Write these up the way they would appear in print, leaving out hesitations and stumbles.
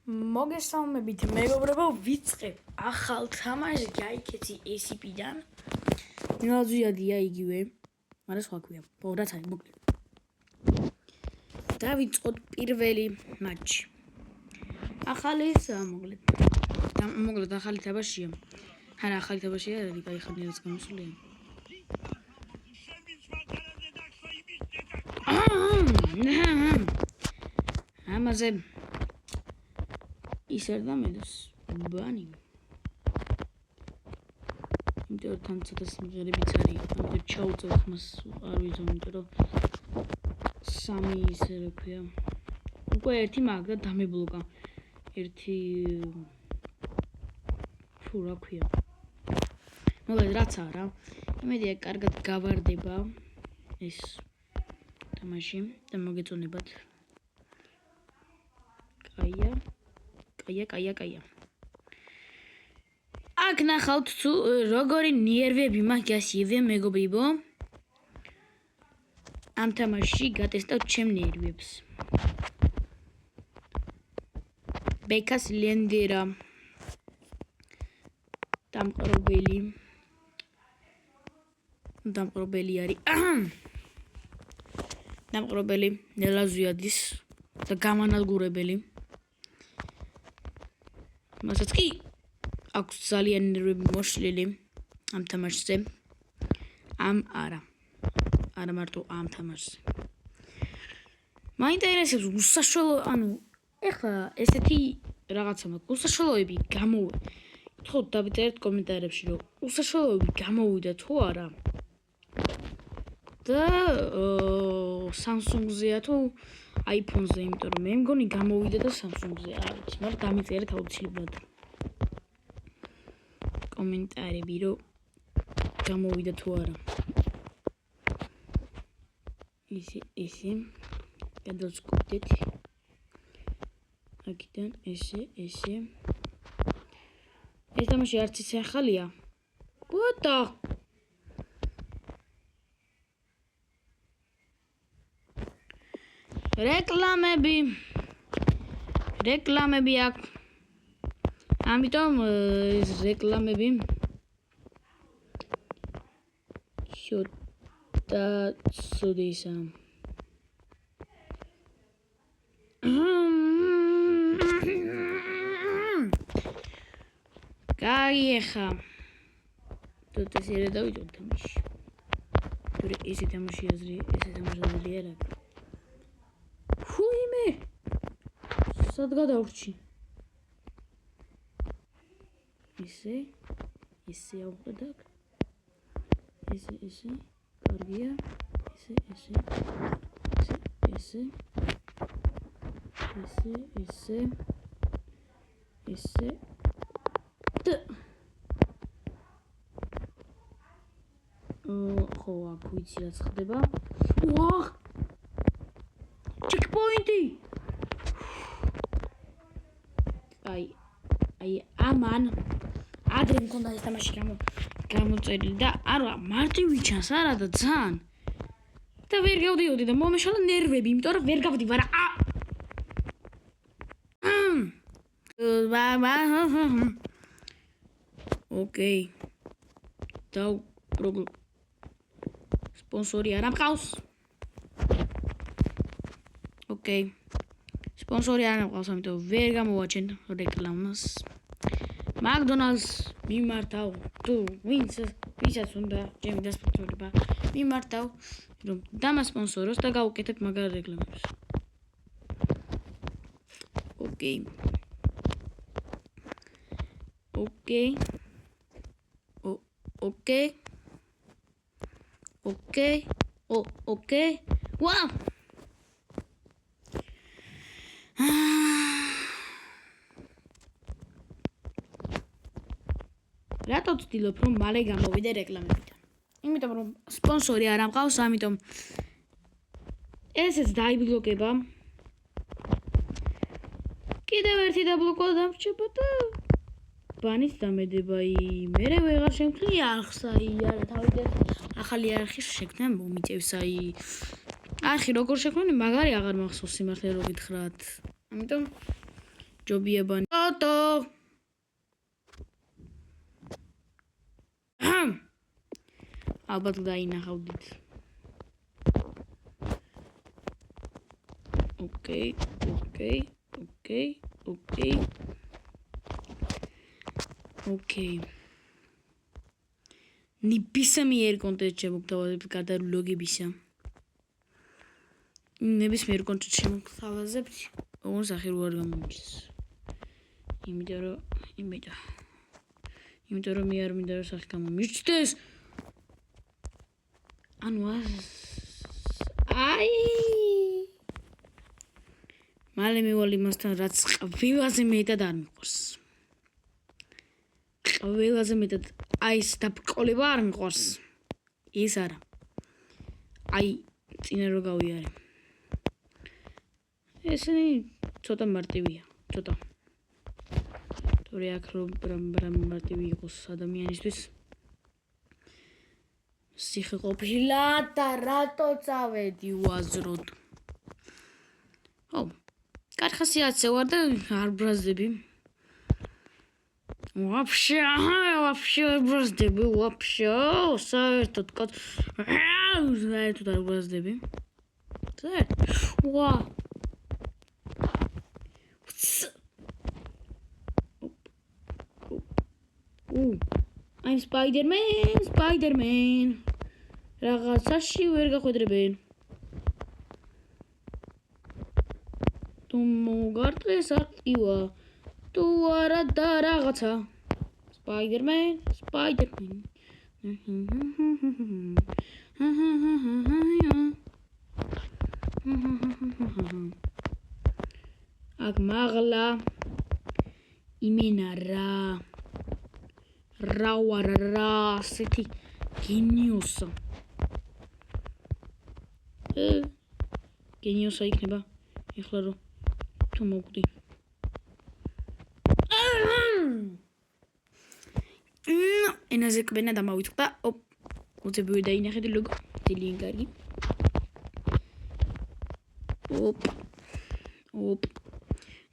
მოგესალმებით მეგობრებო, ვიწყებ ახალ თამაშს გაიქეცი SCP-დან. ნაზიადია იგივე, მაგრამ სხვა ქვია. რაც არის მოკლედ. დავიწყოთ პირველი მატჩი. ახალი მოკლედ ახალი თამაშია. არა, ახალი თამაშია, კაი ხანია რაც გამოსულია. ამაზე ისერდა მედოს ბანი. იმიტომ თან ცოტა სიმღერებიც არის. ამიტომ ჩაუწევ ხმას არ ვიზომ, იმიტომ რომ სამი ისე რა ქვია. უკვე ერთი მაგდა დამებლოკა. ერთი თუ რა ქვია. მოკლედ რაც არა. იმედია კარგად გავარდება ეს თამაში და მოგეწონებათ. კაია. აქ ნახავთ თუ როგორი ნერვები მაგას ივე მეგობრებო. ამ თამაშში გატესტავთ ჩემ ნერვებს. ბეკას ლენდერა დამყრობელი არის. დამყრობელი ნელაზიადის და გამანადგურებელი. მასაც კი აქვს ძალიან ნერვები მოშლილი ამ თამაშზე. არა მარტო ამ თამაშზე. მაინტერესებს უსაშველო, ეხლა ესეთი რაღაცა მაქვს. უსაშველოები გამოვიდა. თქო დავიწერეთ კომენტარებში რომ უსაშველოები გამოვიდა თუ არა. და Samsung-ზეა თუ iPhone-ზე, იმიტომ რომ მე მგონი გამოვიდა და Samsung-ზე არ ვიცი, მაგრამ დამიწერეთ აუცილებლად კომენტარები რომ გამოვიდა თუ არა. ესე გადავწყვეტეთ. აქედან ესე ეს თამაში არც ისე ახალია. ბოტა რეკლამები აქვს. ამიტომ ეს რეკლამები შოთა სუდისა. გაიეხა. τότε სერე დავიწყო თამაში. თორე ესე თამაში აზრი არა. ხუიმე სად გადავრჩი? ესე ავყდაკ. ესე კარგია. ესე ხო აქ ვიცი რაც ხდება. ვაჰ ჩეკპოინტი. აი ამან ადრე მქონდა ეს თამაში გამოწერილი და არა მარტივი ჩანს არა და ძალიან და ვერ გავდიოდი და მომეშალა ნერვები, იმიტომ რომ ვერ გავდი ვარა. ოკეი. სპონსორი არ მყავს. ოკეი. სპონსორი არ მყავს, ამიტომ ვერ გამოვაჩენ რეკლამას. McDonald's მიმართავ თუ ვისაც უნდა ჩემი დასპონსორება მიმართავ რომ დამასპონსოროს და გავუკეთებ მაგარ რეკლამებს. ოკეი. ვაუ რატო ვცდილობ რომ მალე გამოვიდე რეკლამებიდან? იმიტომ რომ სპონსორი არ მყავს, ამიტომ ესეც დაიბლოკება. კიდევ ერთი დაბლოკვა დამრჩება და ბანის დამედება. მერე ვეღარ შემქმნი არხს. არა თავიდან ახალი არხის შექმნა მომიწევს. არხი როგორ შექმნი მაგარი აღარ მახსოვს სიმართლე რო გითხრათ. ამიტომ ჯობიებანი. ტოტო. ალბათ დაინახავდით. ოკეი. ნებისმიერ კონტენტში მოგთავაზებთ გარდა ლოგებისა. ნებისმიერ კონტენტში მოგთავაზებთ, ოღონდ სახე რო არ გამოიჩეს. იმიტომ რომ მე არ მინდა რომ სახე გამომიჩნდეს. ანუ მალე მივალ იმასთან რაც ყველაზე მეტად არ მიყვარს. ყველაზე მეტად ეს დაბრკოლება არ მიყვარს. ეს არა. წინა რო გავიარე. ესენი ცოტა მარტივია, ცოტა. თორე აქ რომ მარტივი იყოს ადამიანისთვის. სიხე ყოფილა და რატო წავედი უაზროდ. კარგი ხასიათზე ვარ და არ ბრაზდები. Вообще ბრაზდები, საერთოდ არ ბრაზდები. I'm Spider-Man. რაღაცაში ვერ გახვედრებენ. თუ მოგარტყეს აქტივა. თუ არა და რაღაცა. Spider-Man. აქ მაღლა იმენა რა ასეთი გენიოსა. გენიოსა იქნება ეხლა რომ თუ მოვკვდი. ენაზე კბენა დამავიწყდა. უცებივი დაინახეთ ლოგო. ძალიან კარგი.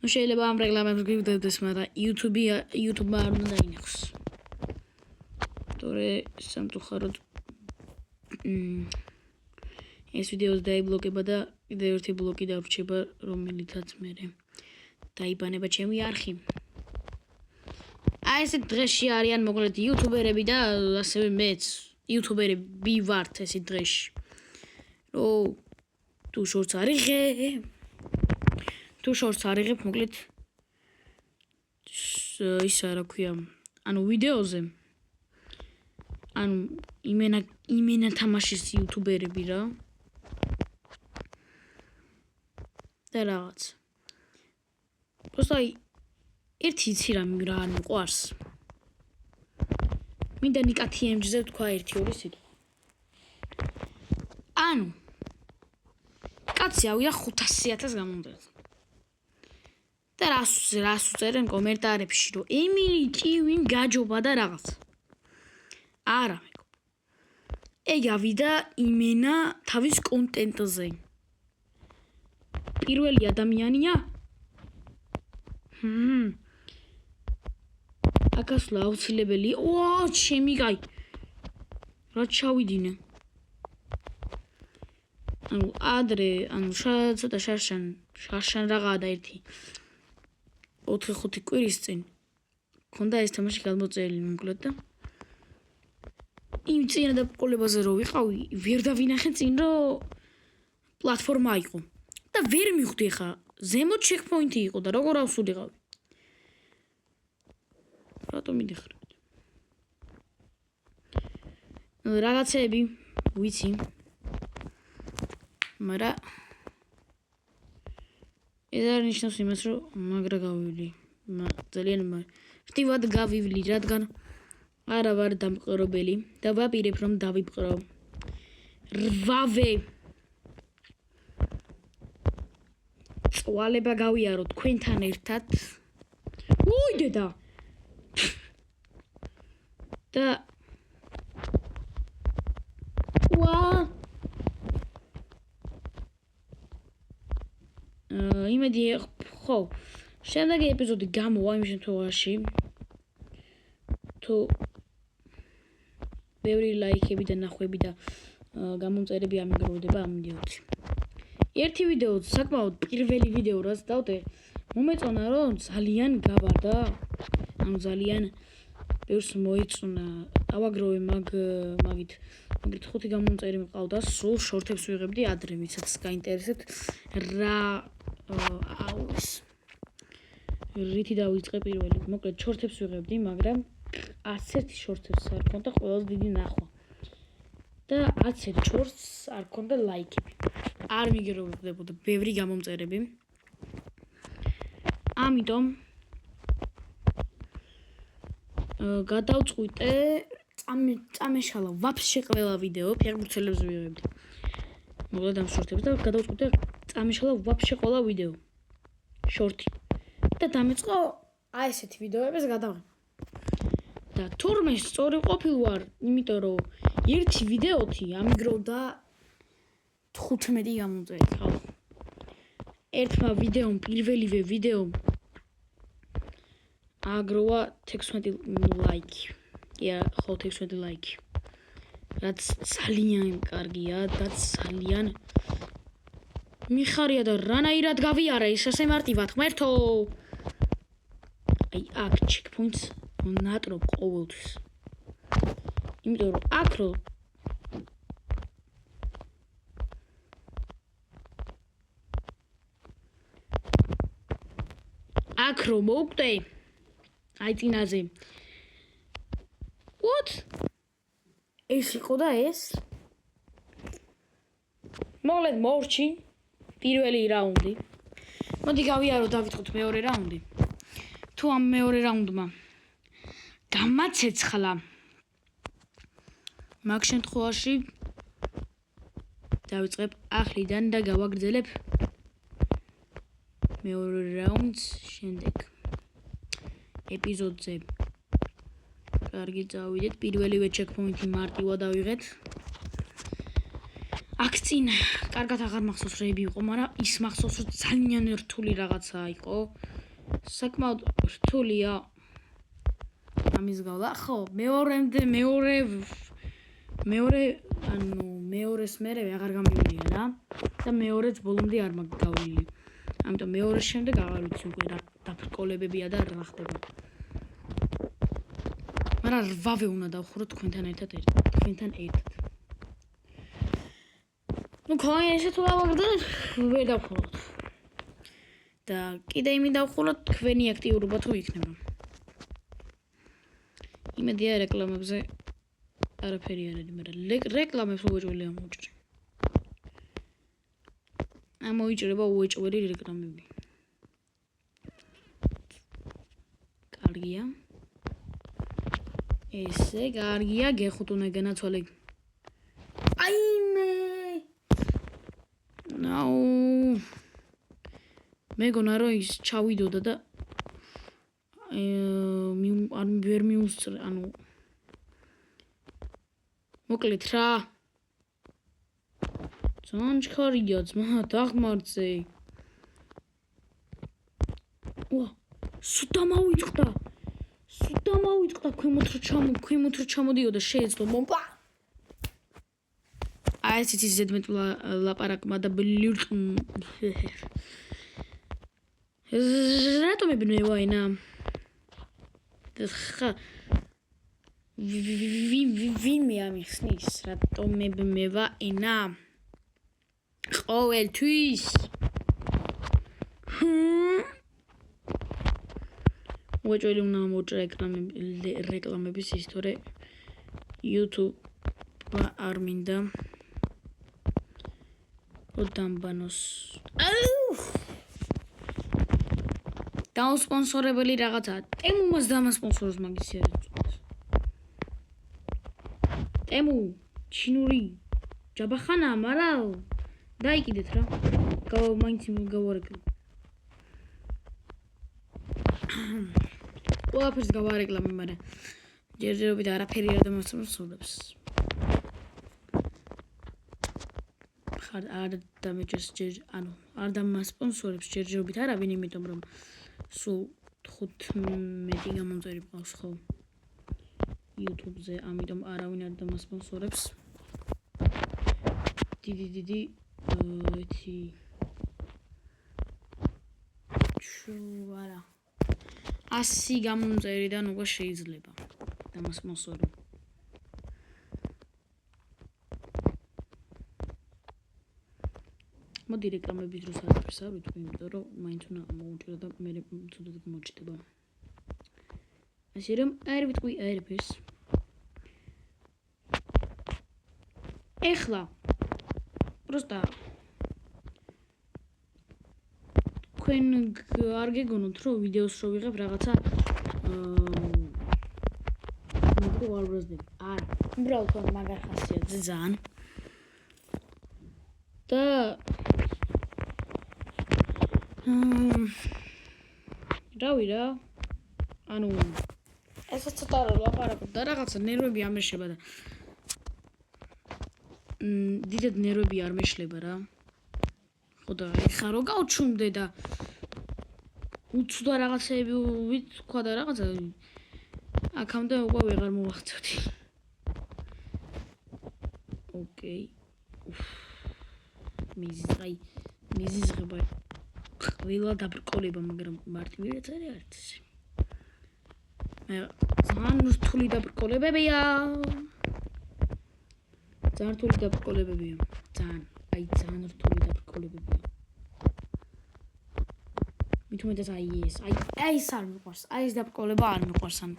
ნუ შეიძლება ამ რეკლამებს გივდებდეს, მაგრამ YouTube არ უნდა დაინახოს. თორე სამწუხაროდ ეს ვიდეოს დაიბლოკება და კიდევ ერთი ბლოკი დარჩება, რომელიცაც მე დაიბანება ჩემი არხი. ესეთ დღეში არიან მოკლედ იუთუბერები და ასევე მეც იუთუბერები ვართ ესეთ დღეში. თუ შორტს არიღებ, მოკლედ ისა რა ქვია, ანუ ვიდეოზე ანუ იმენა თამაშის იუთუბერები რა და რაღაც. პროსტა ერთი იცი რა არ მიყვარს. მინდა ნიკათიემჯზე თქვა 1-2 სიტყვა. ანუ კაცი ავიდა 500,000-ს გამომდევს. და რას უწერენ კომენტარებში, რომ ემილი ჭივიმ გაჯობა და რაღაც. არა მეგო. ეგ ავიდა იმენა თავის კონტენტზე. პირველი ადამიანია. აკასლა აუცილებელი. ჩემი კაი. რა ჩავიდინე. ანუ ადრე, ცოტა შარშან რაღაცა და ერთი 4-5 კვირის წინ მქონდა ეს თამაში გადმოწერილი მოკლედ და იმ წინა დაბრკოლებაზე რო ვიყავი, ვერ დავინახე წინ რომ პლატფორმა იყო და ვერ მივხვდი ხა ზემოთ ჩეკპოინტი იყო და როგორ ავსულიყავი. რატომ მიდიხარით? რაღაცები ვიცი. მაგრამ ეს არ ნიშნავს იმას, რომ მაგრა გავივლი. ძალიან ვტივად გავივლი, რადგან არა ვარ დამყრობელი და ვაპირებ რომ დავიბყრო. რვავე წვალება გავიარო თქვენთან ერთად. დედა. და იმედი ხო შემდეგი ეპიზოდი გამოვა იმ შემთხვევაში თუ ბევრი ლაიქები და ნახვები და გამომწერები ამიგროვდება ამ ვიდეოზე. ერთი ვიდეო საკმაოდ პირველი ვიდეო რაც დავდე მომეწონა რომ ძალიან გავარდა, ანუ ძალიან ბევრს მოიწონა. ავაგროვე მაგით 5 გამომწერი მყავდა, სულ შორტებს ვიღებდი ადრე, ვისაც გაინტერესებთ რა აუს რითი დავიწყე პირველი. მოკლედ შორტებს ვიღებდი, მაგრამ 11 შორტებს არ ქონდა ყველაზე დიდი ნახვა. და 11 შორტს არ ქონდა ლაიქები. არ მიგროვდებოდა ბევრი გამომწერები. ამიტომ გადავწყვიტე წამეშალა ვაფშე ყველა ვიდეო ფეხბურთელებს ვიღებდი. მოკლედ ამ შორტებს და გადავწყვიტე წამეშალა ვაფშე ყველა ვიდეო შორტი. და დამეწყო აი ესეთი ვიდეოების გადაღება. და თურმე სწორი ყოფილვარ, იმიტომ რომ ერთი ვიდეოთი ამიგროვდა 15 გამომწერი, ხო? ერთმა ვიდეომ, პირველივე ვიდეომ აგროვა 16 ლაიქი. ხო, 16 ლაიქი. რაც ძალიან კარგია და ძალიან მიხარია და რანაირად გავიარე ის ასე მარტივად ღმერთო. აი აქ checkpoints ნატრობ ყოველთვის. იმიტომ რომ აქ რო მოვკვდე აი წინაზე. What? ეს იყო და ეს. მოკლედ მორჩი პირველი რაუნდი. მოდი გავიარო დავიწყოთ მეორე რაუნდი. თუ ამ მეორე რაუნდმა გამაცეცხლა მაგ შემთხვევაში დავიწყებ ახლიდან და გავაგრძელებ მეორე რაუნდს შემდეგ ეპიზოდზე. კარგი, წავიდეთ. პირველივე checkpoint-ი მარტივად დავიღეთ. აქ წინ კარგად აღარ მახსოვს რა იყო, მაგრამ ის მახსოვს რომ ძალიან რთული რაღაცა იყო. საკმაოდ რთულია. ამის გავლა. ხო, მეორეს მერე აღარ გამივიდა რა. და მეორეც ბოლომდე არ მაგ გავლილი. ამიტომ მეორეს შემდეგ აღარ ვიცი უკვე რა დაბრკოლებებია და რა ხდება. მაგრამ რვავე უნდა დავხურო თქვენთან ერთად. ნუ ქოინ ესე თუ დავაგრძელებ, ვერ დავხუროთ. და კიდე იმით დავხუროთ თქვენი აქტიურობა თუ იქნება. იმედია რეკლამებზე არაფერი არ არის, მაგრამ რეკლამებს უეჭველია მოუჭრე. ამოიჭრება უეჭველი რეკლამები. კარგია. ესე კარგია, გეხუტუნე განაცვალე. აიმე. ნაუ. მეგონა რომ ის ჩავიდოდა და არ ვერ მიუსწრე, ანუ მოკლედ რა. ძანჩქარია ძმა, დაღმართზე. სუდა მოვიწყდა. ქვემოთ რო ჩამოდიოდა შეეძლო მომპა. აი ეს ის ზედმეტ ლაპარაკმა და რატომ ებნევა ენა? ხა ვინმე ამიხსნის, რატომ ებნევა ენა? ყოველთვის. უეჭველი უნდა მოუჭრა რეკლამების ისტორე YouTube არ მინდა ოდამბანოს დაუსპონსორებელი რაღაცა ტემუმას დამასპონსოროს მაგის შეერწყვეტს. ტემუ ჩინური ჯაბახანა, მაგრამ დაიკიდეთ რა. მაინც გავარეკლამე. ყველაფერს გავარეკლამე, მაგრამ ჯერჯერობით არაფერი არ დამასპონსორებს. არ დამეჭერს არ დამასპონსორებს ჯერჯერობით არავინ, იმიტომ რომ სულ 15 გამომწერი ყავს ხო YouTube-ზე, ამიტომ არავინ არ დამასპონსორებს. დიდი ეთი ჩუარა 100 გამომწერიდან უკვე შეიძლება დამასპონსორო. მოდი რეკლამების დროს არაფერს არ ვიტყვი, იმიტომ რომ მაინც უნდა მოვუჭირო და მე ცუდად მოჭდება. ასე რომ არ ვიტყვი არაფერს. ეხლა просто თქვენ არ გეგონოთ რომ ვიდეოს რო ვიღებ რაღაცა მოდი არ ბრაზდები. არა, უბრალოდ მაგარ ხასიათზე ძალიან. და რავი რა ანუ ესაც ცოტა რა ლაპარაკობ და რაღაცა ნერვები ამეშება და დიდად ნერვები არ მეშლება რა ხო და ეხა რო გავჩუმდე და უცუდა რაღაცეები ვთქვა და რაღაცა აქამდე უკვე ვეღარ მოვახცევდი ოკეი მიზიზღება ყველა დაბრკოლება, მაგრამ მარტივი რაც არის არც ესე. მე ძალიან რთული დაბრკოლებებია. ძალიან რთული დაბრკოლებებია. ძალიან რთული დაბრკოლებებია. მithumetas აი ეს არ მიყვარს. აი ეს დაბრკოლება არ მიყვარს ან.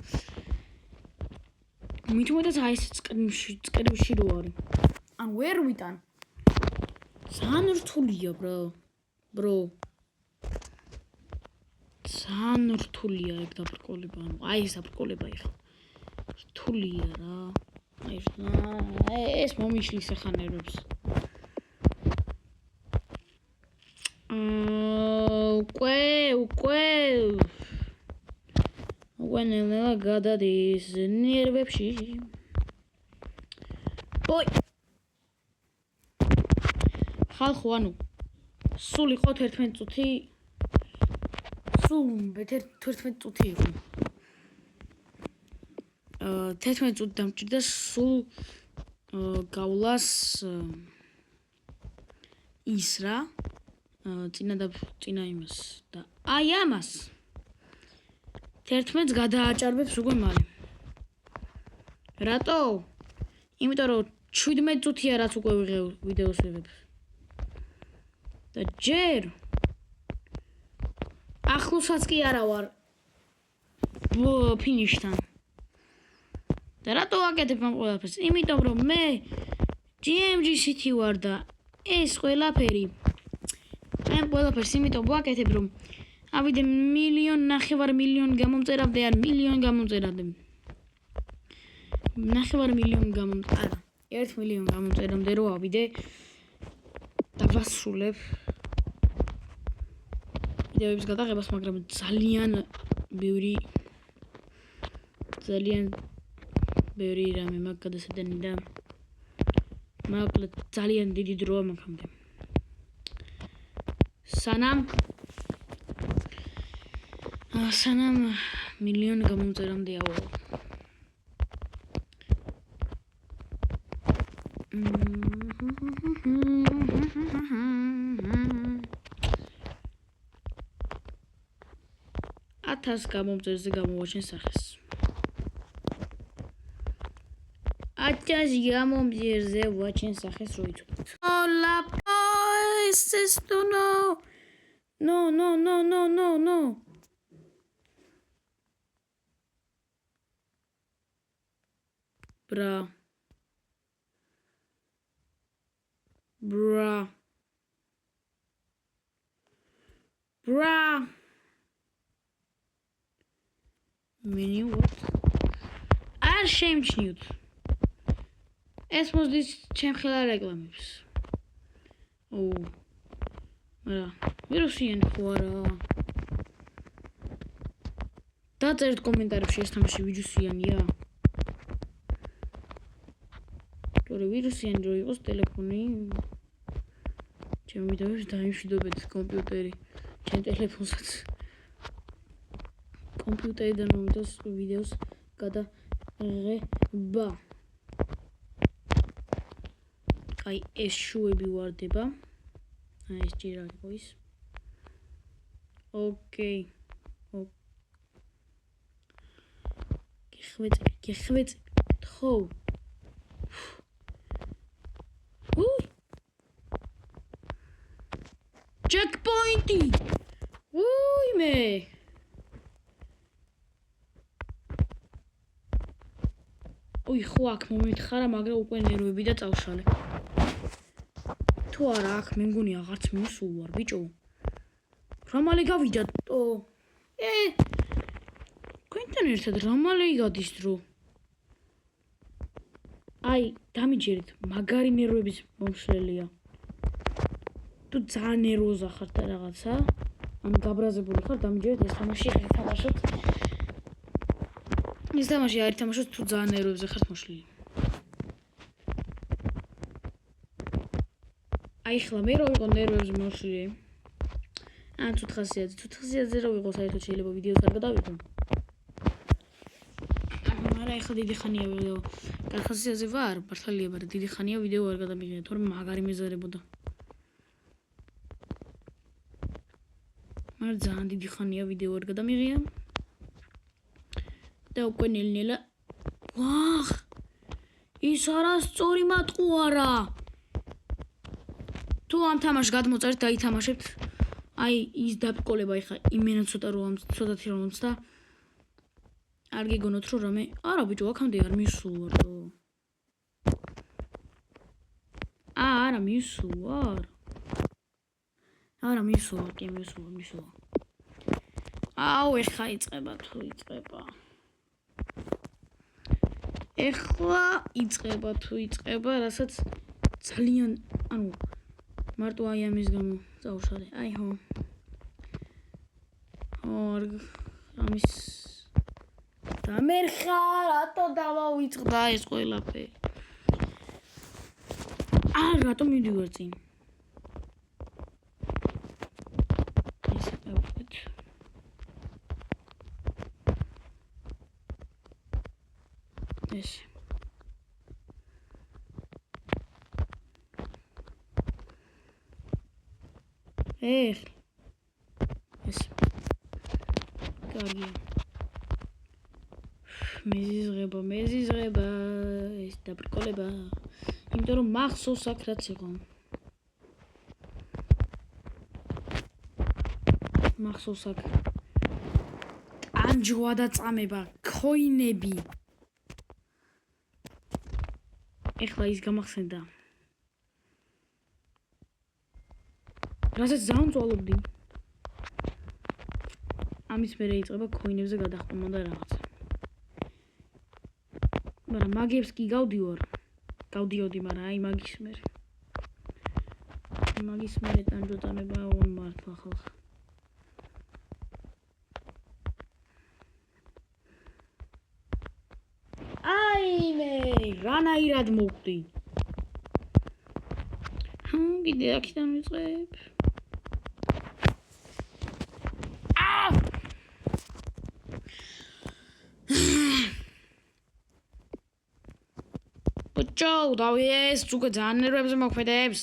მithumetas აი ეს წკრიმში რო არის. ან ვერ ვიტან. ძალიან რთულია, bro. ძალიან რთულია ეგ დაბრკოლება, ანუ აი ეს დაბრკოლება ეხლა. რთულია რა. ეს მომიშლის ახლა ნერვებს. უკვე ნელა გადადის ნერვებში. ой ხალხო ანუ სულ იყო 11 წუთი სულ 11 წუთი იყო 11 წუთი დამჭირდა სულ გავლას ის რა წინა იმას და აი ამას 11-ს გადააჭარბებს უკვე მალე რატო? იმიტომ რომ 17 წუთია რაც უკვე ვიდეოს ვიღებ და ჯერ ახლოსაც კი არა ვარ ფინიშთან და რატო ვაკეთებ ამ ყველაფერს? იმიტომ რომ მე GMG-სითი ვარ და ეს ყველაფერი ამ ყველაფერს იმიტომ ვაკეთებ რომ ავიდე 1.5 მილიონ გამომწერამდე ან 1 მილიონ გამომწერამდე 9 მილიონ გამომწერა 1 მილიონ გამომწერამდე რო ავიდე დავასრულებ ვიდეოების გადაღებას, მაგრამ ძალიან ბევრი რამე მაქვს გადასადენი და მაგრამ ძალიან დიდი დროა მაგამდე. სანამ მილიონი გამომწერამდე ავალ. ათას გამომწერზე გამოვაჩენ სახეს. 1000 გამომწერზე ვაჩენ სახეს რო ითვლით. Hola, boys, esto no. No. Bra. Menu what? არ შემჩნიოთ. ეს მოსდის ჩემ ხელა რეკლამებს. მაგრამ ვირუსიანი ხო არა? დაწერთ კომენტარებში ეს თამაში ვირუსიანია. თორე ვირუსიანი რო იყოს ტელეფონი. ჩემი ვიდეოებს დაიმშვიდობეთ კომპიუტერი, ჩემ ტელეფონსაც. კომპიუტერიდან მომდოს ვიდეოს გადაღება. აი ეს შუები ვარდება. აი ეს ჯერ არ იყო ის. ოკეი. გეხვეწ ხო. Checkpointi! Ui me! Ui ხო აქ მომითხარა, მაგრამ უკვე ნერვები და წავშალე. თუ არა აქ მე მგონი აღარც მოსულ ვარ, ბიჭო. რა მალე გავიდა? თქვენთან ერთად რა მალე igaდის დრო? აი, დამიჯერეთ, მაგარი ნერვების მომშლელია. თუ ძალიან ნერვოზა ხარ და რაღაცა, ან გაბრაზებული ხარ, დამიჯერეთ ეს თამაში არ ითამაშოთ. ეს თამაში არ ითამაშოთ თუ ძალიან ნერვებზე ხართ მოშლილი. აი ხლა მე რო ვიყო ნერვებზე მოშლილი. ან თუ ხასიათზე რო ვიყო საერთოდ შეიძლება ვიდეოს არ გადავიღო. მაგრამ ახლა დიდი ხანია ვიდეო. კახასიათზე ვარ, მართალია, მაგრამ დიდი ხანია ვიდეო არ გადამიღია, თორემ მაგარი მეზარებოდა. მაგრამ ძალიან დიდი ხანია ვიდეო არ გადამიღია. და უკვე ნელ-ნელა ვახ! ის არასწორი მატყუ არა. თუ ამ თამაშს გადმოწერთ და ითამაშებთ, აი ის დაბკოლება ეხა იმენა ცოტათი რომ მომცდა. არ გიგონოთ რომ რამე არა ბიჭო აქამდე არ მისულვარო. არა მისულვარ. არა მისულვარ, კი მისულვარ. აუ ეხა იწყება თუ იწყება. ეხლა იწყება თუ იწყება, რასაც ძალიან, ანუ მარტო აი ამის გამო წავშალე. აი ხო. ამის და მე ხარ რატო დავავიწყდა ეს ყველაფერი? რატო მივიდივარ წინ? ესე დავუკვეთ. ესე. ეს. კარგია. მეზიზღება, ეს დაბრკოლება. იმიტომ რომ მახსოვს აქ რაც იყო. მახსოვს აქ. ტანჯვა და წამება, ქოინები. ეხლა ის გამახსენდა. რასაც ზამწვალობდი. ამის მერე იწყება ქოინებზე გადახტომა და რაღაცა. მაგრამ მაგებს კი გავდიოდი, მაგრამ აი მაგის მერე. მაგის მერე ტანჯვა-წამება მართლა ხალხ. აი მე რანაირად მოვკვდი. კიდე აქიდან ვიწყებ. ბიჭო, დავიეს, უკვე ძალიან ნერვებზე მოქმედებს.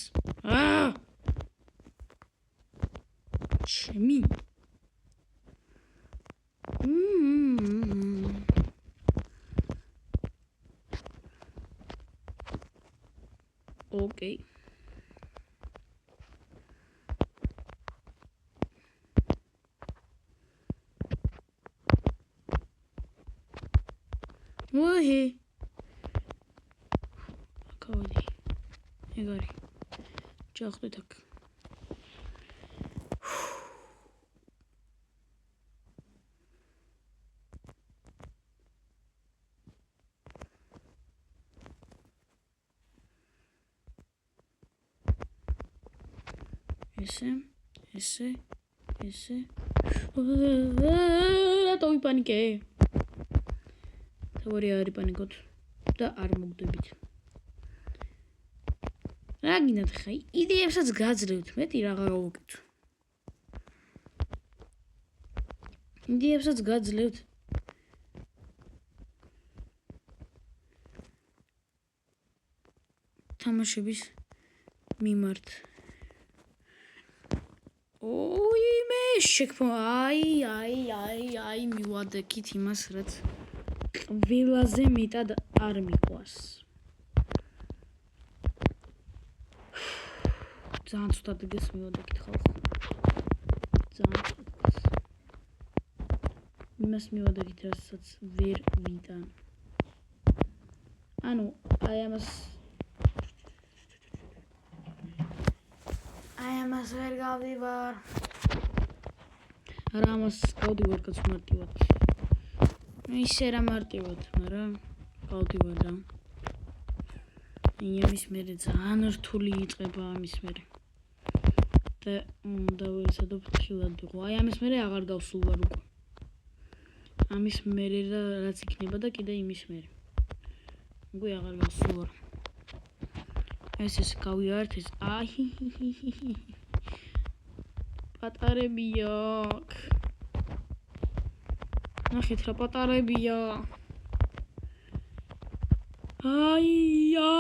ჩემი. ოკეი. ვაი. კოდი. ეგარი. ჩახდეთ აქ. ესე. რატო ვიპანიკე? თავი არ იპანიკოთ და არ მოგდებით. რა გინდათ ხა? იდეებსაც გაძლევთ, მეტი რაღა გავუკეთო. ინდიებსაც გაძლევთ. თამაშების მიმართ. ოიმე შექმნა. აი, მივადექით იმას, რაც ყველაზე მეტად არ მიყვარს. ძალიან ცუდად დგეს მივადექით ხალხო. ძალიან ცუდად. იმას მივადექით, რასაც ვერ ვიტან. ანუ აი ამას ვერ გავდივარ. არა ამას გავდივარ კაც მარტივად. ისე რა მარტივად, მაგრამ გავდივარ რა. იმის მერე ძალიან რთული იწყება ამის მერე. და დავეცადებ ხილად ვიყო. აი ამის მერე აღარ გავსულ ვარ უკვე. ამის მერე რაც იქნება და კიდე იმის მერე. უკვე აღარ გავსულ ვარ. ეს გავიარეთ ეს. პატარებია. ნახეთ რა პატარებია. აია.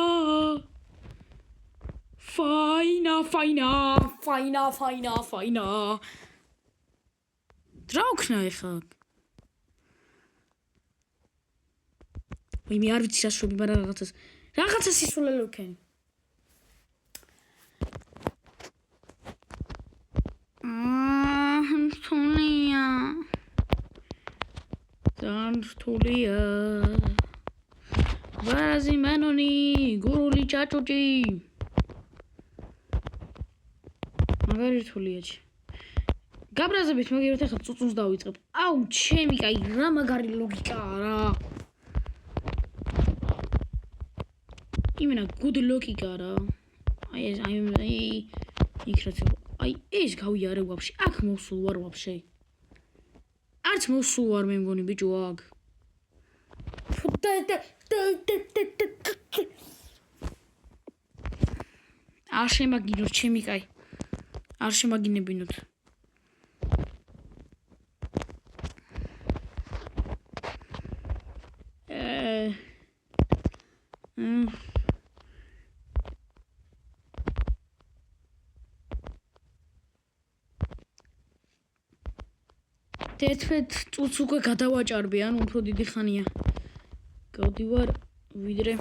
ფაინა. რა ვქნა ეხლა? მე არ ვიცი რა შობი, მაგრამ რაღაცა სისულელე ვქენი. რთულია. ვარაზი მანონი, გურული ჭაჭუჭი. მაგარი რთულიაჩი. გაბრაზებით მოგიერთ ახლა წუწუნს დავიწყებ. აუ, ჩემი კაი, რა მაგარი ლოგიკაა რა. იმენა good ლოგიკა რა. აი იქ რაც აი ეს გავიარე ვაფშე. აქ მოსულ ვარ ვაფშე. არც მოსულ ვარ მე მგონი ბიჭო აქ. არ შემაგინოთ ჩემი კაი. არ შემაგინებინოთ. თეთრ წუთს უკვე გადავაჭარბე, ანუ უფრო დიდი ხანია. გავდივარ ვიდრე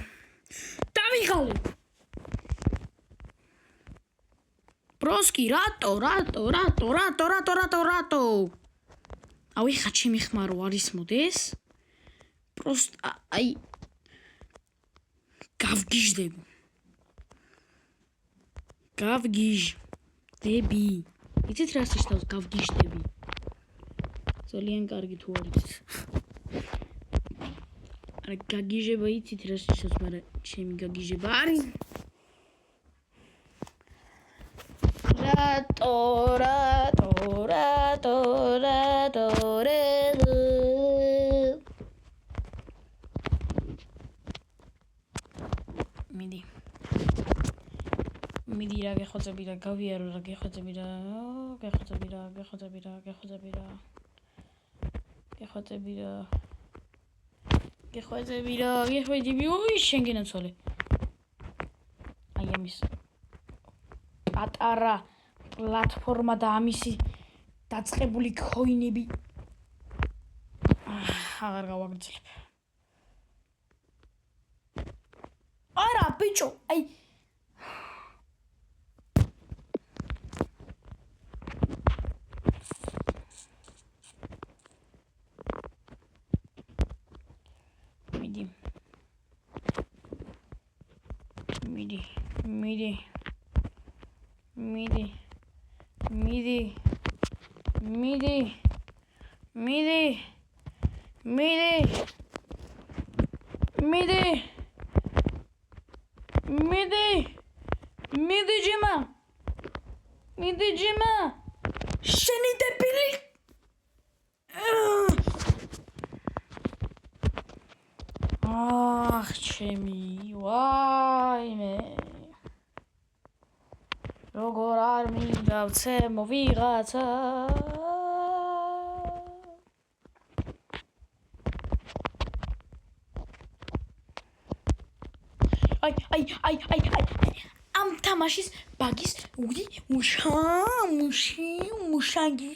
დავიღალე. პროსკი რატო? აუ ეხა ჩემი ხმარო არის მოდეს. პროსტ აი გავგიჟდები. იცით რა შეშთავს გავგიჟდები? ძალიან კარგი თუ არ იცით. არა გაგიჟება იცით რა შეშთავს, მაგრამ ჩემი გაგიჟება არის. რატო მიდი რა გეხოცები რა გავიარო რა გეხოცები რა ოი შენ გენაცვალე. აი ამის პატარა პლატფორმა და ამისი დაწყებული ქოინები აღარ გავაგრძელებ. არა ბიჭო, აი მიდი ჯიმა შენი დებილი აх ჩემი ვაიმე როგორ არ მინდა ვცემო ვიღაცა ამ თამაშის ბაგის უდი მუშანგი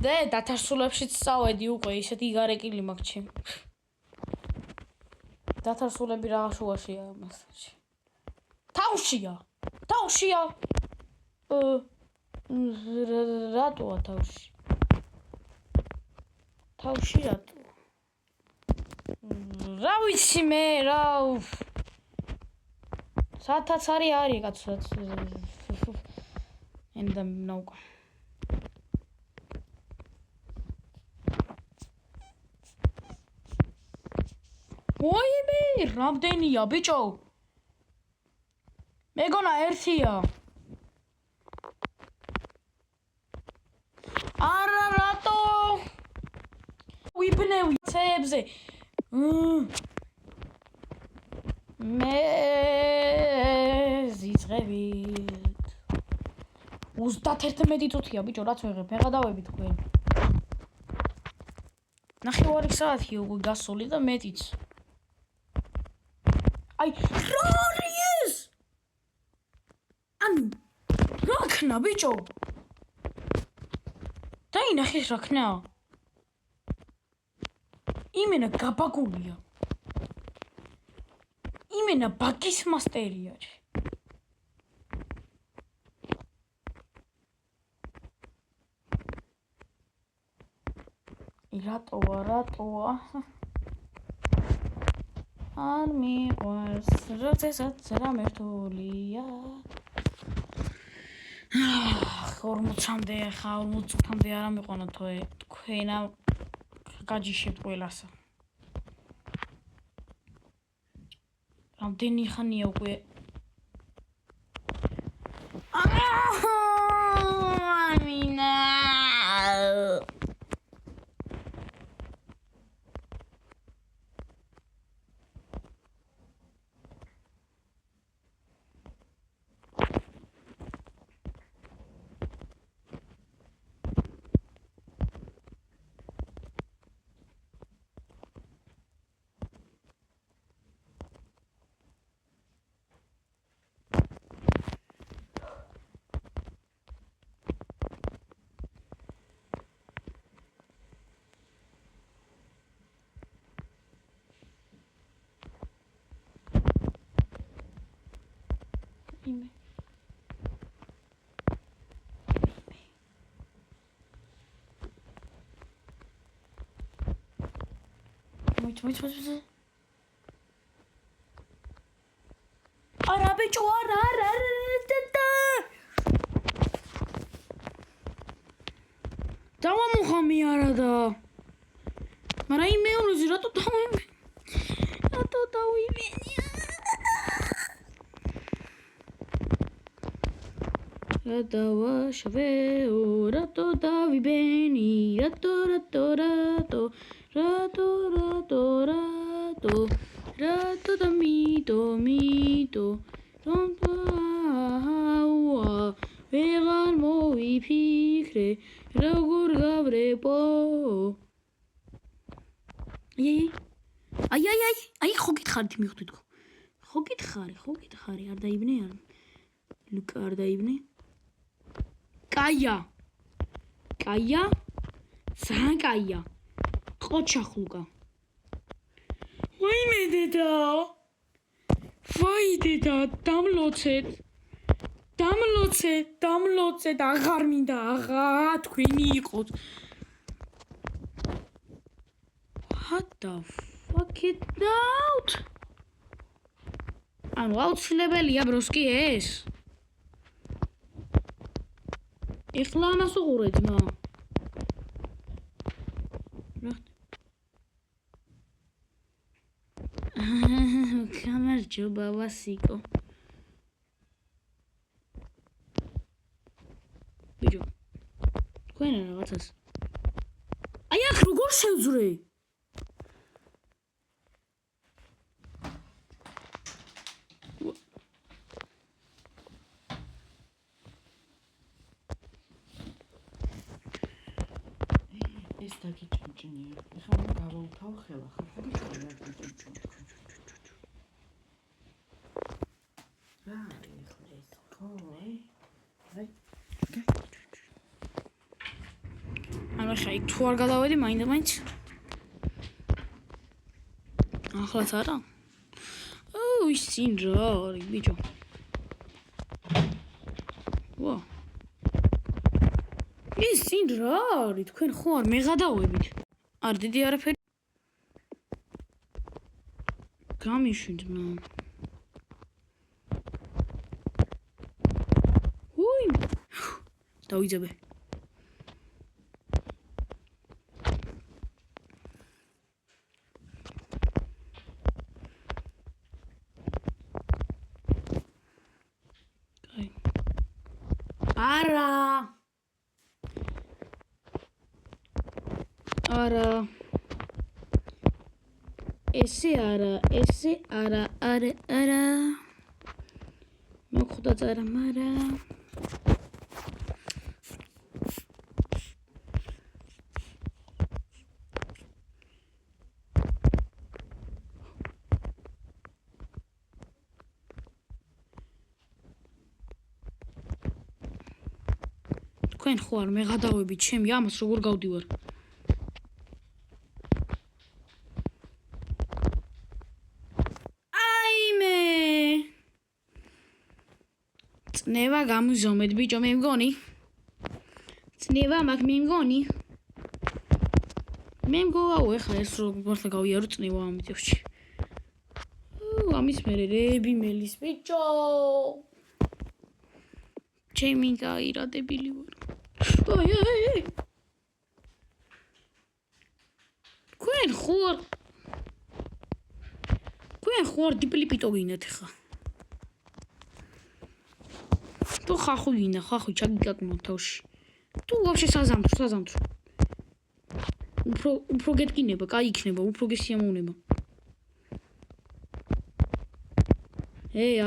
და დათარსულებშიც წავედი უკვე ისეთი გარეკილი მაქვს ჩემ დათარსულები რა შუაშია მასში თავშია რატოა თავში რატო რა ვიცი მე რა საათაც არის კაცო ენდა ნაუკა ოიმე რამდენია ბიჭო მეგონა ერთია არა რატო ვიბნევი ცებზე მე ზიძღებით 31 წუთია ბიჭო რაც ვეღებ მე გადავები თქვენ ნახევარი საათია უკვე გასული და მეტიც აი რა არის ანუ რა ქნა ბიჭო დაინახეს რა ქნა იმენა გაბაგულია იმენა ბაგის მასტერია რატოა არ მიყვარს როდესაც რამე რთულია 40-მდე ხა 40 წუთამდე არ ამიყვანა თქვენა გაჯიშებთ ყველასა რამდენი ხანია უკვე ამინა Wait. Ara bicho ara. Dawa muhami arada. Mara email zirato dawa. Rato dawi benia. Radawa shaveo rato dawi beni rato. Rato da mito Rontawa Vegan moi pikre Rogor gavrepo Ai ხო გითხარით მივხვდით ხო გითხარი არ დაიბნე არ ლუკა არ დაიბნე კაია ძალიან კაია ყოჩახლუკა ვაიმე დედა დამლოცეთ აღარ მინდა თქვენი იყოთ what the fuck it out ანუ აუცილებელია ბროსკი ეს ეხლა ამას უყურე ძმა გამარჯობა ვასიკო ბიჭო თქვენ რაღაცას აი აქ როგორ შევძრე ეს დაგიჭმჭნია ეხლა გავავთავ ხელახლა ანუ ხა იქ თუ არ გადავედი მაინც ახლაც არა ის წინ რა არის ბიჭო ვა ის წინ რა არის თქვენ ხო არ მეღადავებით არ დიდი არაფერი გამიშვიდნა უი დავიძებე არა ესე არა მოხდა წარა მარა თქვენ ხო არ მეღადავებით ჩემი ამას როგორ გავდივარ წნევა გამიზომეთ ბიჭო მე მგონი წნევა მაგ მე მგონი მე მგოაო ეხლა ეს როგორ გავიარო წნევა ამ ვიდეოში ამის მერე რეები მელის ბიჭო ჩემი გაირა დებილი ვარ აი ქვენ ხوار დიპლიპიტო გინეთ ხა თუ ხახუ გინდა ხახუ ჩაგიკაკნო თავში თუ ვაფშე საზამთრო უფრო გეტკინება კაი იქნება უფრო გესიამოვნება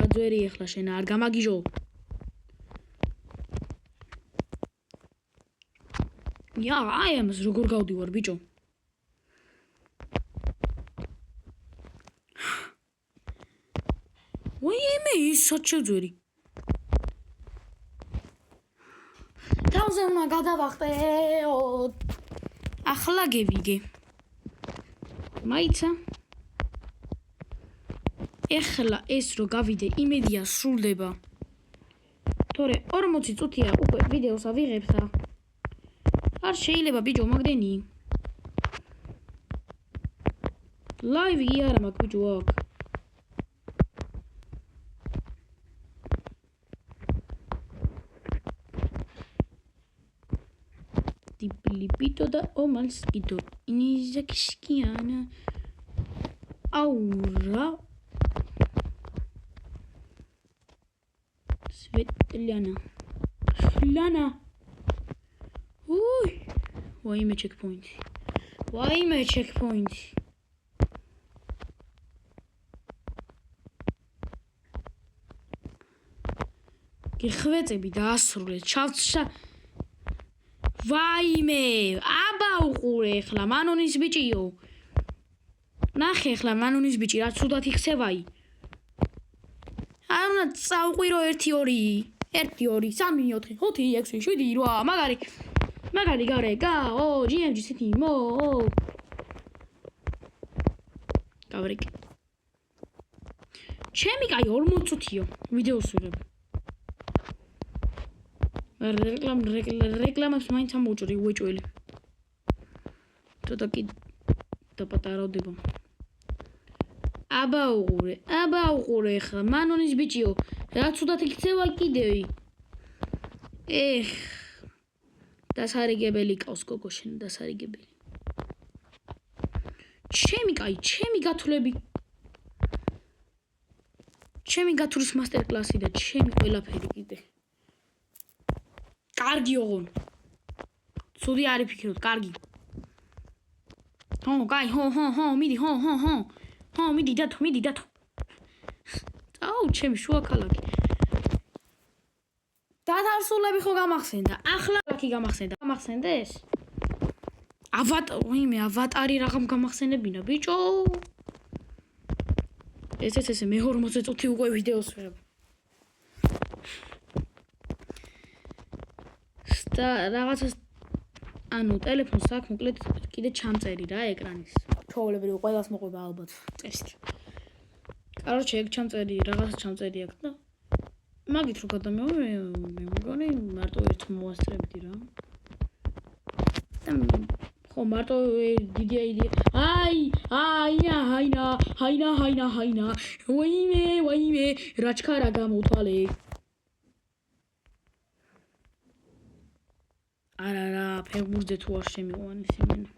აძვერი ეხლა შენ არ გამაგიჟო აი ამას როგორ გავდივარ ბიჭო ვაიმე ის საჩევძვერი თავზე უნდა გადავახტეო ახლა გევიგე მაიცა ეხლა ეს რო გავიდე იმედია სრულდება თორე 40 წუთია უკვე ვიდეოს ავიღებსა არ შეიძლება ბიჭო მაგდენი ლაივი არა მაგ ბიჭო აქ Dipilipito da o malskito inizakskiana aura Svetlana Lana Uy Why checkpoint გიხვეწები დაასრულე ჩავცა ვაიმე აბა უყურე ხლა მანონის ბიჭიო ნახე ხლა მანონის ბიჭი რა ცუდად იქცევაი არ უნდა წავყვირო 1 2 1 2 3 4 5 6 7 8 მაგარი გარე გაო GMG City მო გავრიკ ჩემი კაი 40 წუთიო ვიდეოს ვიღებ რეკლამებს მაინც ამოუჭრი უეჭველი თოდა კი დაპატარავდება აბა უყურე ხა მანონის ბიჭიო რა ცუდად იქცევა კიდევი დასარიგებელი ყავს გოგო შენ დასარიგებელი ჩემი კაი ჩემი გათვლის მასტერ კლასი და ჩემი ყველაფერი კიდე კარგი ოღონ ცუდი არის ფიქრობ კარგი კაი მიდი მიდი დათო აუ ჩემი შუა ქალაქი დათარსულები ხო გამახსენდა ახლა ქალაქი გამახსენდეს ავატარი რაღამ გამახსენებინა ბიჭო ესე მე 40 წუთი უკვე ვიდეოს ვიღებ და რაღაცას ანუ ტელეფონს აქვს მოკლედ კიდე ჩამწერი რა ეკრანის. ჩვეულებრივ ყველას მოყვება ალბათ ტესტი. Короче, ეგ ჩამწერი, რაღაცა ჩამწერი აქვს და მაგით რო გადამევა მე მგონი მარტო ერთ მოასწრებდი რა. და ხო მარტო დიდი იდეა. აინა. ვაიმე, რაჩქარა გამოთვალე. არა, ფეხბურთზე თუ არ შემიყვანის იმენა.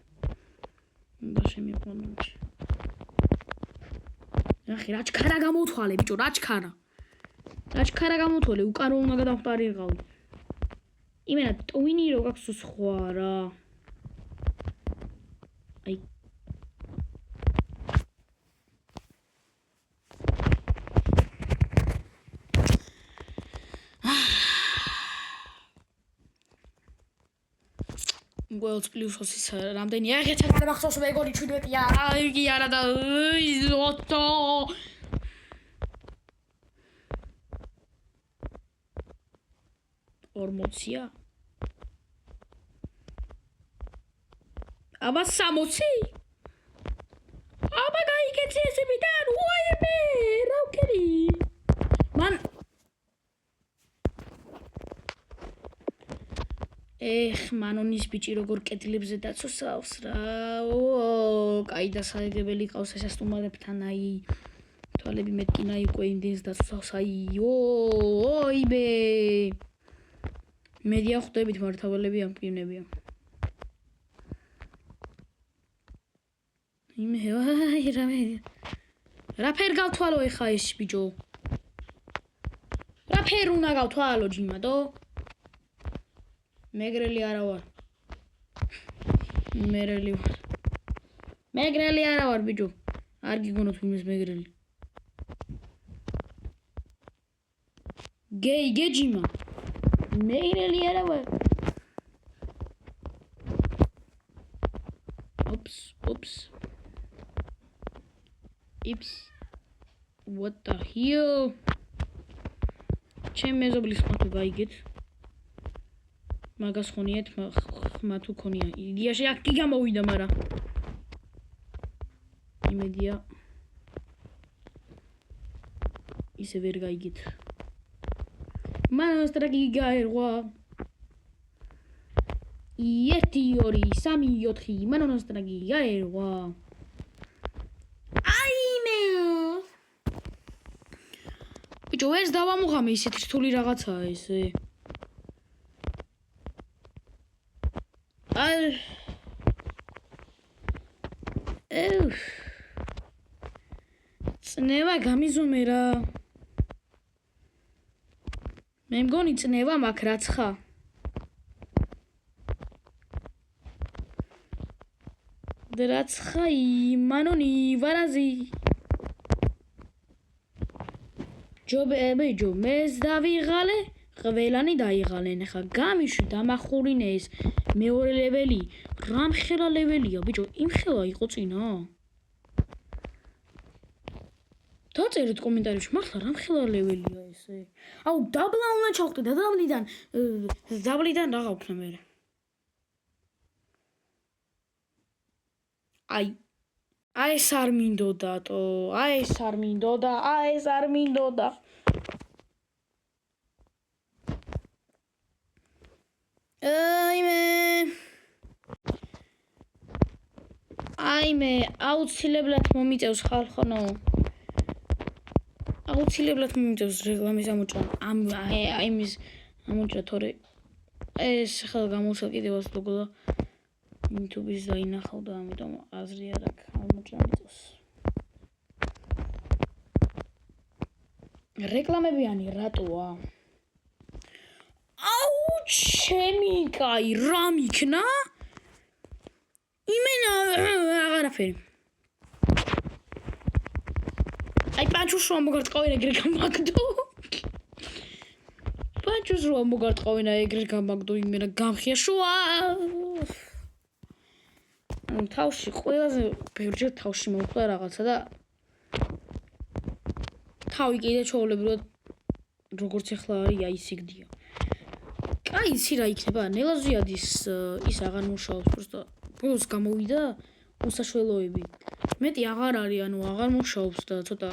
უნდა შემიყვანოს. ნახე, რაჩქარა გამოთვალე, ბიჭო, რაჩქარა გამოთვალე, უკან რომ უნდა გადავხტარიყავი. იმენა ტვინი რო გაქვს სხვა რა. აი World's Plus is რამდენი აღეცა გადახსოვს მეგონი 17-ია. აი არა და ზოტო. ორმოცია. აბა 60? აბა გაიგეცი ესებიდან, ვაიმე, რა ვქერი? მან მანონის ბიჭი როგორ კეთილებზე დაცოსავს რა. კაი დასაეგებელი ყავს ესასტუმარებთან აი. თვალები მეტკინა იყო იმდენს დაცოსავს აი. ოიმე. მედია ხვდებით მართავალები ამპინებია. იმე აი რა ფერ გავთვალო ეხა ეს ბიჭო. რა ფერ უნდა გავთვალო ჯიმადო? მეგრელი არა ვარ. მეგრელი არა ვარ ბიჭო. არ გიგონოთ ვინმეს მეგრელი. გეი გეჯიმა. მეგრელი არა ვარ. Oops. What the hell? ჩემ მეზობლის ხმა თუ გაიგეთ. მაგას ხონიეთ ხმა თუ ქონია. იდეაში აქ კი გამოვიდა, მაგრამ იმედია ისე ვერ გაიგეთ. მანოს ტრაგი გაერღვა. 1 2 3 4 მანოს ტრაგი გაერღვა. აიმე. ბიჭო, ეს დავამუღამე ისეთი რთული რაღაცაა ესე. წნევა გამიზომე რა. მე მგონი წნევა მაქვს რაც ხა. რაც ხა მანონი ვარაზი. ჯო მეს დავიღალე, ყველანი დაიღალენ. ხა გამიშვი დამახურინე ეს მეორე ლეველი. რამხელა ლეველია, ბიჭო, იმ ხელა იყო წინა. დაწერეთ კომენტარებში, მართლა რამხელა ლეველია ესე. აუ, დაბლა უნდა ჩავხტი და დაბლიდან რა გავქნა მე. აი ეს არ მინდოდატო, ეს არ მინდოდა. აიმე აუცილებლად მომიწევს ხალხონო. აუცილებლად მომიწევს რეკლამის ამოჭრა. აიმის ამოჭრა თორე ეს ხელ გამოსა კიდევაც ლოგო და YouTube-ის დაინახავ და ამიტომ აზრი არ აქვს ამოჭრა მიწევს. რეკლამებიანი რატოა? აუ ჩემი კაი რა მიქნა? იმენა აღარაფერი. აი პანჩუს რომ მოგარტყავენ ეგრე გამაგდო. პანჩუს რომ მოგარტყავენ ეგრე გამაგდო იმენა გამხია შოა. თავში ყველაზე ბევრჯერ თავში მომხდა რაღაცა და თავი კიდე ჩაოლებრად როგორც ახლა არის აი სიგდია. აი იცი რა იქნება ნელაზიადის ის აღარ მუშაობს просто ბოლოს გამოვიდა უსაშველოები მეტი აღარ არის ანუ აღარ მუშაობს და ცოტა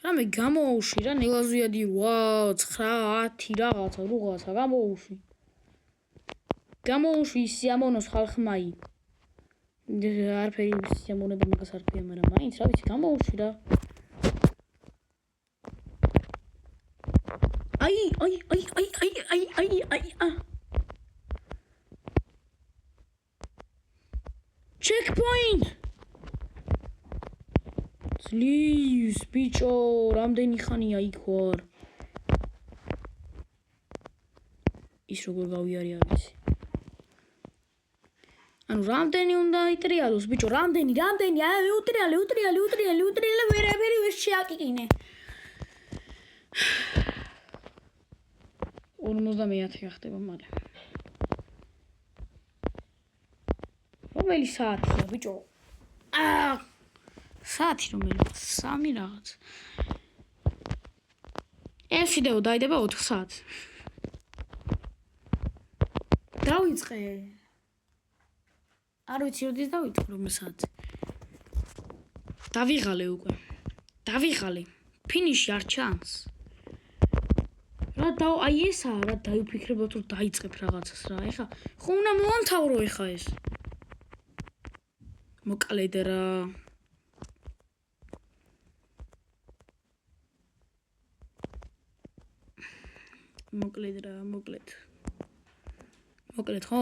რამე გამოუშვი რა ნელაზიადი 8 9 10 რაღაცა გამოუშვი სიამონოს ხალხმაი არაფერი სიამონება მაგას არ ქვია მაგრამ მაინც რა ვიცი გამოუშვი რა აი checkpoint ძლივს ბიჭო რამდენი ხანია იქ ვარ ის როგორ გავიარე არ ვიცი ანუ რამდენი უნდა იტრიალოს ბიჭო რამდენი აი უტრიალი ვერაფერი ვერ შეაკიკინე 50 ხდება მაგრამ რომელი საათია ბიჭო საათი რომელი 3 რაღაც ეს დაიდება 4 საათს დავიწყე არ ვიცი როდის დავიწყე რომელ საათზე დავიღალე ფინიში არ ჩანს რა აი ესაა რა დაიფიქრებოთ რომ დაიწყებ რაღაცას რა ეხა ხო უნდა მომთავრო ეხა ეს მოკლედ რა მოკლედ ხო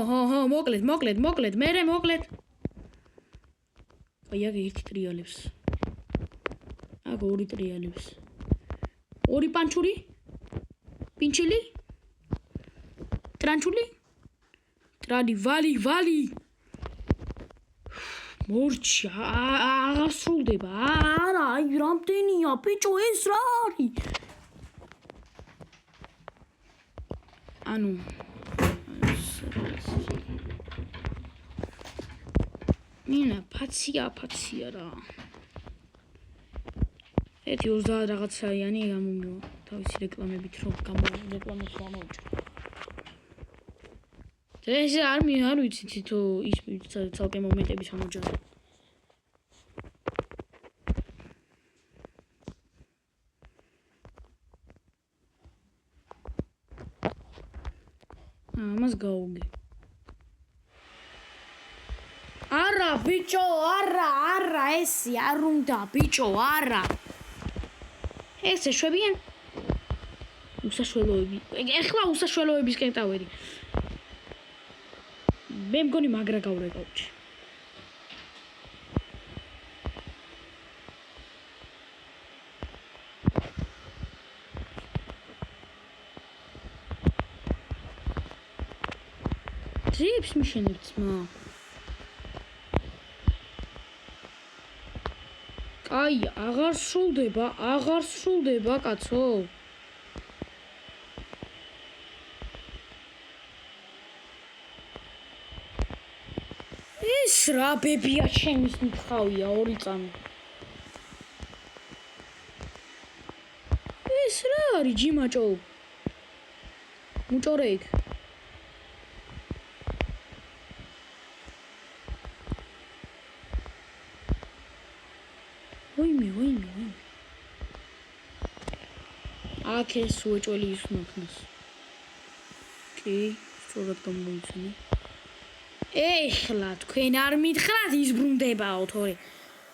მოკლედ მე მოკლედ აი აქ ერთი ტრიალებს აქ ორი ტრიალებს ორი პანჩური პინჩილი ტრანჩული ტრადი ვალი მორჩი აღარ სრულდება არა აი რამდენია ბიჭო ეს რა არის ანუ მინა ფაცია რა ერთი 30 რაღაცაიანი გამომივა თავისი რეკლამებით რომ რეკლამას გამოვჭრა ეს არ ვიცი თითო ის ცალკე მომენტების ამოჯარო ამას გაუგე არა ბიჭო არა ესი არ უნდა ბიჭო არა ეს შვებიან უსაშველოები ეხლა უსაშველოების კენტავერი მე მგონი მაგრა გავრეკავჭი ძიებს მიშენებთ მა აი აღარ სრულდება კაცო ეს რა ბებია ჩემის მითხავია ორი წამი ეს რა არის ჯიმაჭო მუჭორეკ ვაიმე აქ ეს უეჭველი ისუნოქნას კი სწორად გამოიცნე ეხლა თქვენ არ მითხრათ ის ბრუნდებაო თორე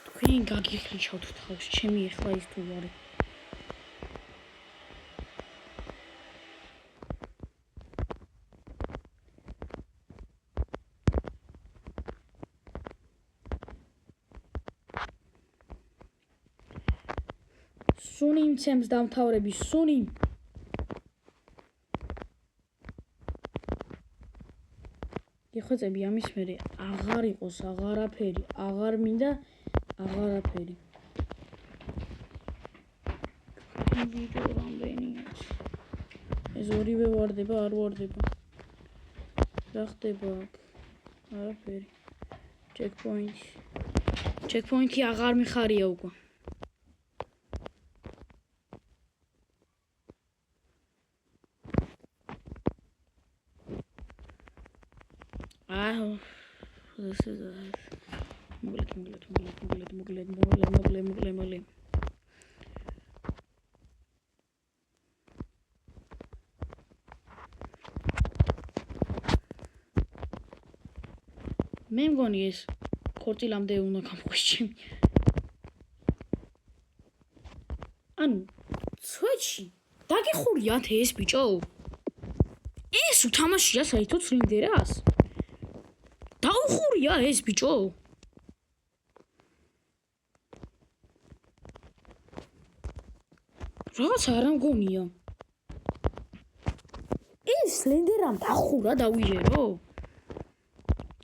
თქვენ გაგიხლიჩავთ თავს ჩემი ეხლა ის თუ არის სუნი მცემს დამთავრების სუნი იხოცები ამის მერე აღარ იყოს აღარაფერი აღარ მინდა აღარაფერი ვიდეო რამდენია ეს ორივე ვარდება არ ვარდება რა ხდება აქ არაფერი ჩეკპოინტი აღარ მიხარია უკვე მოგლე. მე მგონი ეს ქორწილამდე უნდა გამყვიში. ანუ ცოჩი დაგიხურიათ ეს ბიჭო? ეს უთამაშია საერთოდ სლინდერას? დაუხურია ეს ბიჭო? რაღაც არ მგონია. ეს სლინდერამ დახურა დავიჟერო?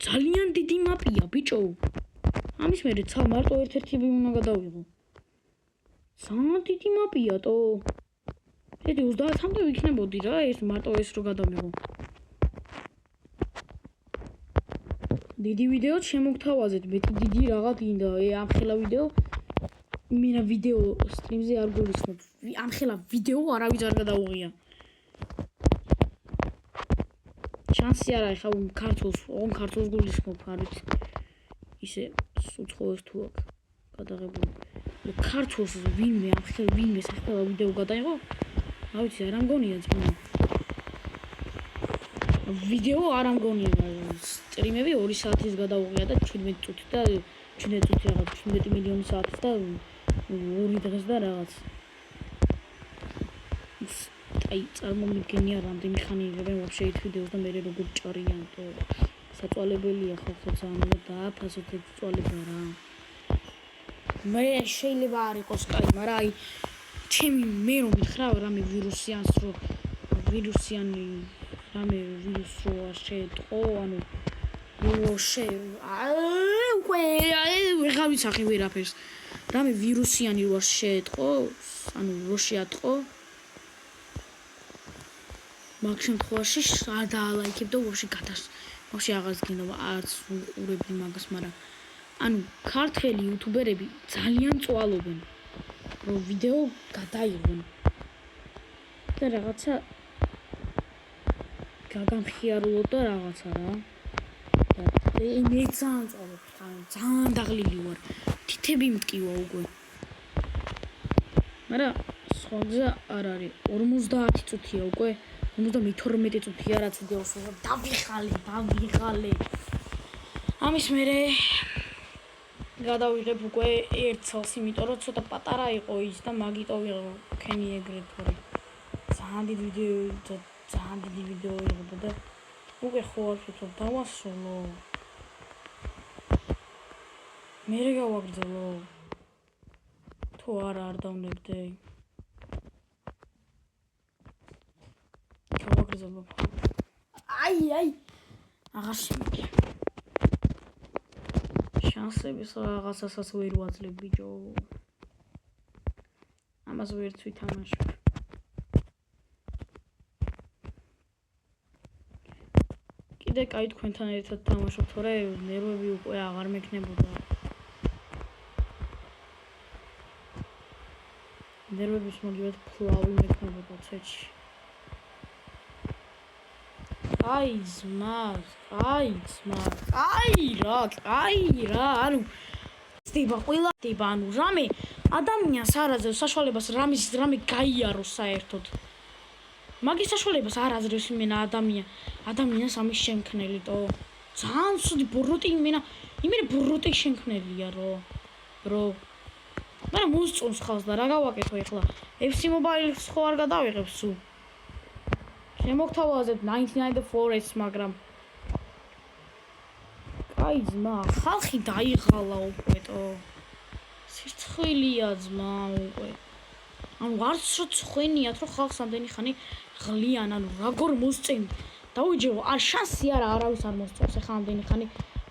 ძალიან დიდი მაპია ბიჭო. ამის მერე მარტო ერთ-ერთი უნდა გადავიღო. ძალიან დიდი მაპიატო. ედი 30-მდე ვიქნებოდი რა, ეს მარტო ეს რო გადავიღო. დიდი ვიდეო შემოგთავაზეთ, მეტი დიდი რაღა გინდა. ამ ხელა ვიდეო მინა ვიდეო სტრიმზე არ გულისხმობ. ამ ხელა ვიდეო არავის არ გადაუღია. შანსი არ არის, ხა ქართულს გულისხმობ, არ ვიცი. ისე უცხოეს თუ აქ გადაღებული. ქართულს ვინმე სახელა ვიდეო გადაიღო? არ ვიცი, არ ამგონია ძმა. ვიდეო არ ამგონია. სტრიმები 2 საათის გადაუღია და 17 წუთი და 17 მილიონი საათის და 2 დღეს და რაღაც. აი, წარმომიდგენია რამდენი ხანი იღებენ ვაფშე ერთ ვიდეოს და მე როგორ ჭარიან თო. საწვალებელია ხო ძალიან და დააფასოთ ეს წვალება რა. მე შეიძლება არ იყოს კაი, მაგრამ აი მე რომ მითხრა რამე ვირუსიანს რო შეეტყო, ანუ ვეღარ ვიცახი ვერაფერს. რამე ვირუსიანი რო შეეტყო, ანუ რო შეატყო. მაგ შემთხვევაში არ დაალაიქებ და ვაფშე აღარც გინდა არც უყურებდი მაგას, მაგრამ ანუ ქართველი იუთუბერები ძალიან წვალობენ რომ ვიდეო გადაიღონ და რაღაცა გაგამხიარულოთ და რაღაცა რა. მე ძალიან წვალობ, ძალიან დაღლილი ვარ, თითები მტკივა უკვე. მაგრამ სხვაგზა არ არის, 50 წუთია უკვე. 52 წუთია რაც ვიდეოს დავიღალე. ამის მერე გადავიღებ უკვე ერთ წელს, იმიტომ რომ ცოტა პატარა იყო ის და მაგიტო ვიღო ქენი ეგრეთ ვარ. ძალიან დიდი ვიდეო იყო და უკვე ხო არ ვფიქრობ დავასრულო. მერე გავაგრძელო. თუ არ დავნებდე. აი აღარ შემიძლია. შანსების რაღაცასაც ვერ ვაძლევ ბიჭო. ამას ვერც ვითამაშებ. კიდე კაი თქვენთან ერთად თამაშობ, თორე ნერვები უკვე აღარ მექნებოდა. ნერვების მოგივათ ფლავი მექნებოდა ცეჩი. აი ზმა, რა, ანუ ხდება ყველა ხდება, ანუ რამე ადამიანს არ აძლევს საშუალებას რამე გაიაროს საერთოდ. მაგის საშუალებას არ აძლევს იმენა ადამიანს ამის შემქმნელიტო. ძალიან ცუდი ბოროტი იმენა ბოროტი შემქმნელია რო მაგრამ მოსწონს ხალხს და რა გავაკეთო ეხლა? FC Mobile-ს ხო არ გადავიღებ სულ. შემოგთავაზებ 99 მაგრამ კაი ძმა, ხალხი დაიღალა უკვეთო. სირცხვილია ძმა უკვე. ანუ არც რო ცხენიათ რომ ხალხს ამდენი ხანი ღლიან, ანუ როგორ მოსწენ. დავიჯერო, არ შანსი არავის არ მოსწონს ახლა ამდენი ხანი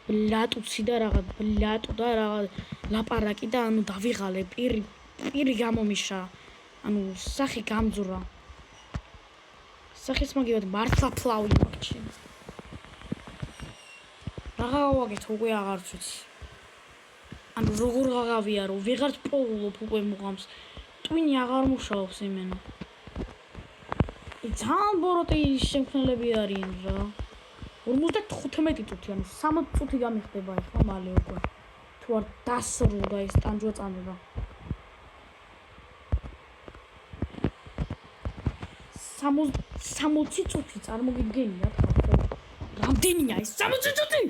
ბლატუცი და რაღაც ლაპარაკი და ანუ დავიღალე პირი გამომიშა. ანუ სახი გამძურა. სახის მაგივად მართლა ფლავი მაგჩი. რაღა გავაკეთო უკვე აღარც ვიცი. ანუ როგორ გავიარო, ვეღარ პოულობ უკვე მუღამს. ტვინი აღარ მუშაობს იმენა. ძალიან ბოროტი შემქმნელები არიან რა. 55 წუთი, ანუ 60 წუთი გამიხდება ახლა მალე უკვე. თუ არ დასრულდა ეს ტანჯვაწამება. 60 წუთი წარმოგიდგენიათ ხო? რამდენია ეს 60 წუთი?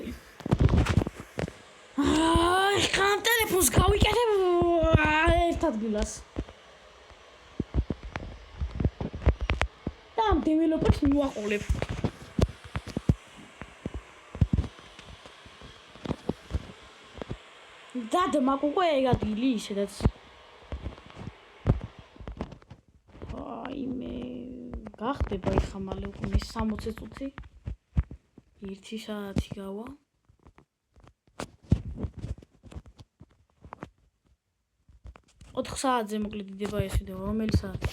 ხა ტელეფონს გავიკეთებ ერთ ადგილას. და ამ დეველოპერს მივაყოლებ. დადმაკ უკვე ეგ ადგილი ისედაც. მე გახდება ეხა მალე უკვე 60 წუთი. 1 საათი გავა. ოთხ საათზე მოკლედ იდება ეს ვიდეო, რომელი საათი?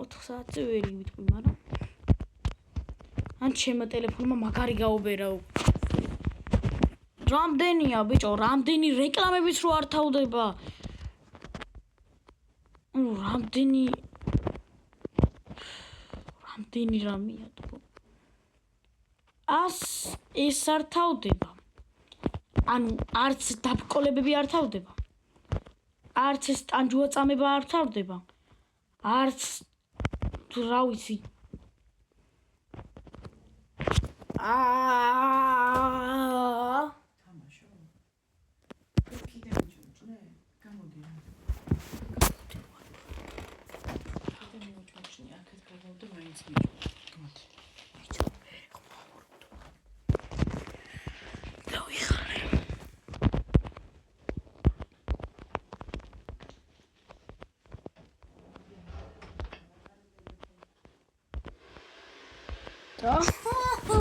4 საათზე ვერ ვიტყვი, მაგრამ ან ჩემო ტელეფონმა მაგარი გაუბერა. რამდენია ბიჭო, რამდენი რეკლამებიც რო არ თავდება. რამდენი რამეა თქო. ეს არ თავდება. ანუ არც დაბკოლებები არ თავდება. არც ეს ტანჯვაწამება არ თავდება. არც თუ რა ვიცი. თამაშო. კიდევ ჩუჭნე, გამოდი რა. კიდევ მოჩუჭნი, აქეთ გავავდე მაინც მიჭო. გამოდი. მიჭო. დავიხარე. და